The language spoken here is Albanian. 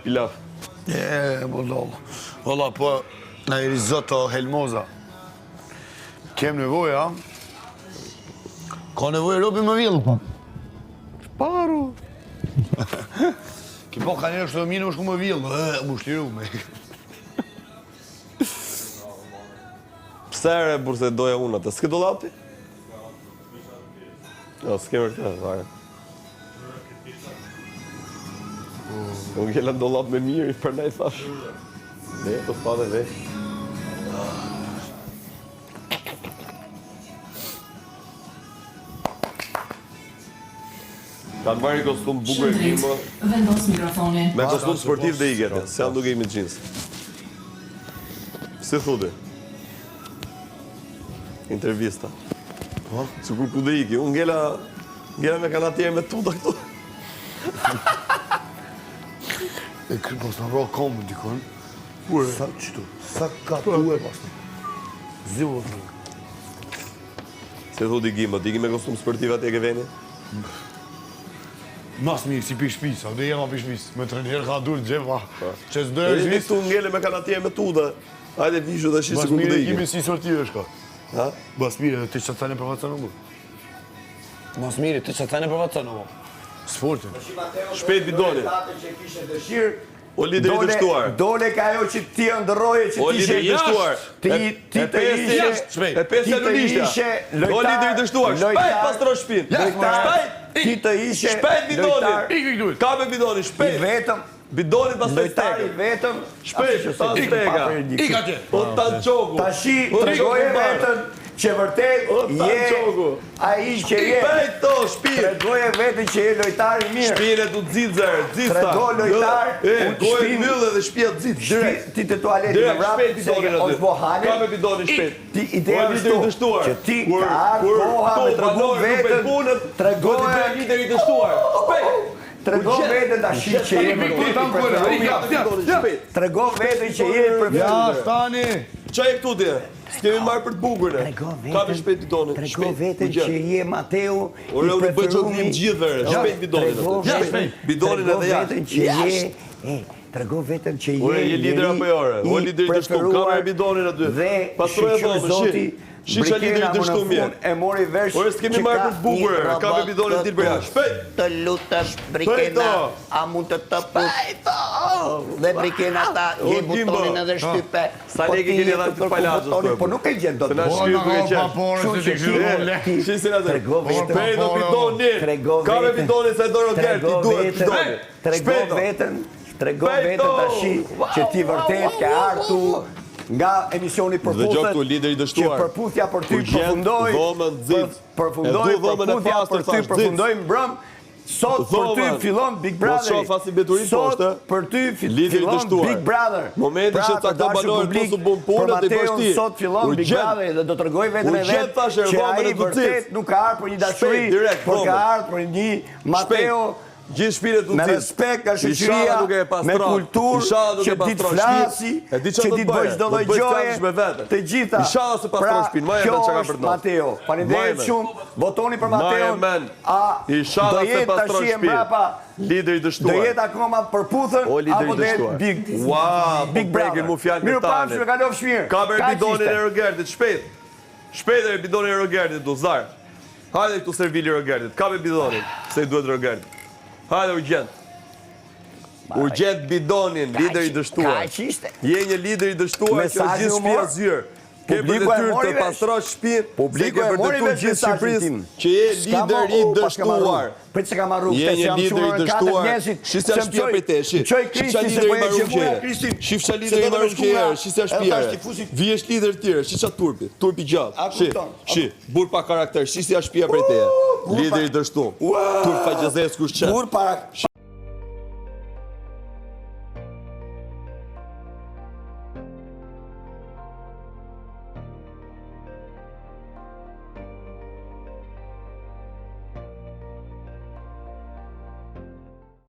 pilaf. Budalla. Valla, po, na i risotto helmoza. Kem nevoja, ka nevojë robi më vjellë, pa. Shparu. Ki po ka njerë shtë dhe minë më shku më vjellë, më shliru me. Pse ere burse doja unë atë? S'ke dollapti? Jo, s'ke mërë të, vare. Unë gjela dollap me mirë, për nej thash. Ne, të s'pa dhe vesh. Kanë marrë kostum bukur e kimo. Vendos mikrofonin. Me kostum sportiv dhe i gete, se jam duke i me jeans. Si thude? Intervista. Sikur ku dhe iki, unë ngela me kanë atje me tuta këtu. E kërë pas në rohë komë dikon. Sa qëtu, sa ka tu e pas në. Zivo të në. Se thu digimba, digi me kostum sportiv atje ke veni? Mas mirë, si pi shpis, a dhe jema pi shpis. Me të njerë ka dur të gjepa. Që s'do e E shpis. këtu ngele me kanë atje me tuta. Hajde vishu dhe shi Bas sikur ku mirë, dhe kimi iki. si sortive shka. Ha? Bas mirë, ti që të thane për vatënë bu. Mas mirë, ti që të thane për vatënë bu. Sportin. Shpejt bidoni. O lideri i dështuar. Dole ka ajo që ti ndërroje që O ti lideri i dështuar. ti të ishe E pesë e lulishtja. O lideri i dështuar. Shpejt pastro shpinë. Shpejt. Ti të ishe Shpejt bidoni. Ikë këtu. Ka me bidoni, i shpejt. vetëm Bidoni pas të lojtari stega. vetëm Shpejt, ta stega. Ikë atje. O tanë qoku. tashi tregoje vetëm që vërtet O, ta qoku. ai që je Shpejt to, shpinë. tregoje vetëm që je lojtar i mirë. Shpinë e du dzidzer, dzista. Trego lojtar, E, gojë shpinë. myllë dhe shpia dzit. Direkt. Ti të tualeti me Direkt, vrap, shpejt se bidonin është aty. bohane. Ka me bidoni shpejt. Ti ideja O lideri i dështuar. që ti Kur- ka ardhë kur koha këtu me tregu banorë nuk vetën, e punët, tregoje- do t'i bëj lideri i dështuar. Shpejt. Trego vetën tash që je Ikë këtu, ta më kërë. Shpejt. Trego vetën që je për Ja, stani. Qa e këtu dhe? S'kemi marrë për të bugurë. Ka me shpejt bidoni. Trego vetën që je Mateu Ore, unë bëj që t'nim gjithëve, shpejt bidonin atë. Shpejt. Bidonin edhe jashtë. vetën që je trego vetën që je Ore, je lider apo jo, ore? O lideri i dështum, ka me bidonin aty. Dhe Pastroj e shqyr dhomën, Zoti shi qa lideri i dështum je. e mori vesh Ore, s'kemi marrë për të bugurë, ka me bidonin t'il për jashtë. Shpejt. Të lutesh Brikena, a mund të të dhe Brikena ta O, je Gimba. butonin edhe shtype. Sa Po lekë ti keni je dhënë të të kërku palazhës, butonin, po. po nuk e gjen dot. Se na Po, shkyu nga për e pa qenë. porë, se ti kështu le. Shisin atë. Trego vetën. Shpejt do bidoni. Trego Ka me vetën. bidoni se do roger, ti duhet bidoni. Trego Shpejt. vetën, trego Shpejto. vetën tashi që ti vërtet ke ardhur nga emisioni Dhe gjo këtu, lideri i që dështuar. përputhja për ty Kur gjen përfundoi, dhomën zit. përfundoi E du dhomën e përputhja pastër, për ty thash, përfundoi mbrëm. Sot për ty Dhomën. fillon Big Mos Brother. shoh fasi beturin Sot poshtë. për ty Lideri i fillon dështuar. Big Brother. Momenti që Pra, ca të dashur banorë publik, tu bën punë, për dhe i Mateun vështirë. Sot fillon Big Urgjent. Brother dhe do të rregoj vetëm e Urgjent, vet thashë, që dhomën ai e ducit. vërtet nuk ka ardhur për një dashuri, Shpejt, direkt, por ka dhomën. ardhur për një Mateo Gjithë shpinë të me dzit. respekt nga Inshallah shoqëria, duke e pastron. me kulturë, Inshallah duke që ditë pastron flasi, shpinë. E di që çfarë do ditë të bëj. bëj çdo lloj Do të bëj gjoje, skazësh me vete. të gjitha. Inshallah se pastron shpinë. Ma e kjo men çka ka është për të ndodhur. Mateo. Faleminderit Ma e shumë. Votoni për Ma e Mateon. men. A Inshallah do se jetë pastron tash e shpinë. mbrapa, Lideri i do dështuar. jetë akoma përputhën O lideri apo i do jetë dështuar. Big Ua, po Big prekin Brother. mu fjalën e Mirë tane. pafshim, kalofsh mirë. Ka bërë Kaq bidonin ishte. e Rogertit, shpejt. Shpejt e bidonin e Rogertit, du zar. Hajde këtu servili Rogertit, ka me bidonin, se i duhet Rogertit. Hajde urgjent. Urgjent bidonin, lider i dështuar. Kaq ishte. Je një lider i dështuar që është Mesazhin gjithë u shtëpia mor. zyrë. Ke për Publiku e detyrë mori të vesh. pastrosh shtëpinë, Publiku se ke e për mori detyrë vesh gjithë mesazhin Shqipërisë tim. që je lider i dështuar. Për çka ka marrë Je një lider i dështuar. Shisa shtëpia për te, shi. Çoj Shisa Kristi se lider po i e marrë gjëmuja qere. Kristin. Shifsha lider i marrë qere, shisa shtëpia. Vijesh lider tjerë, shisha turpi, turpi gjatë. Shi, shi, bur pa karakter, shisja shtëpia për te. Lider i dështuar. Turp faqezes kush çet. Bur para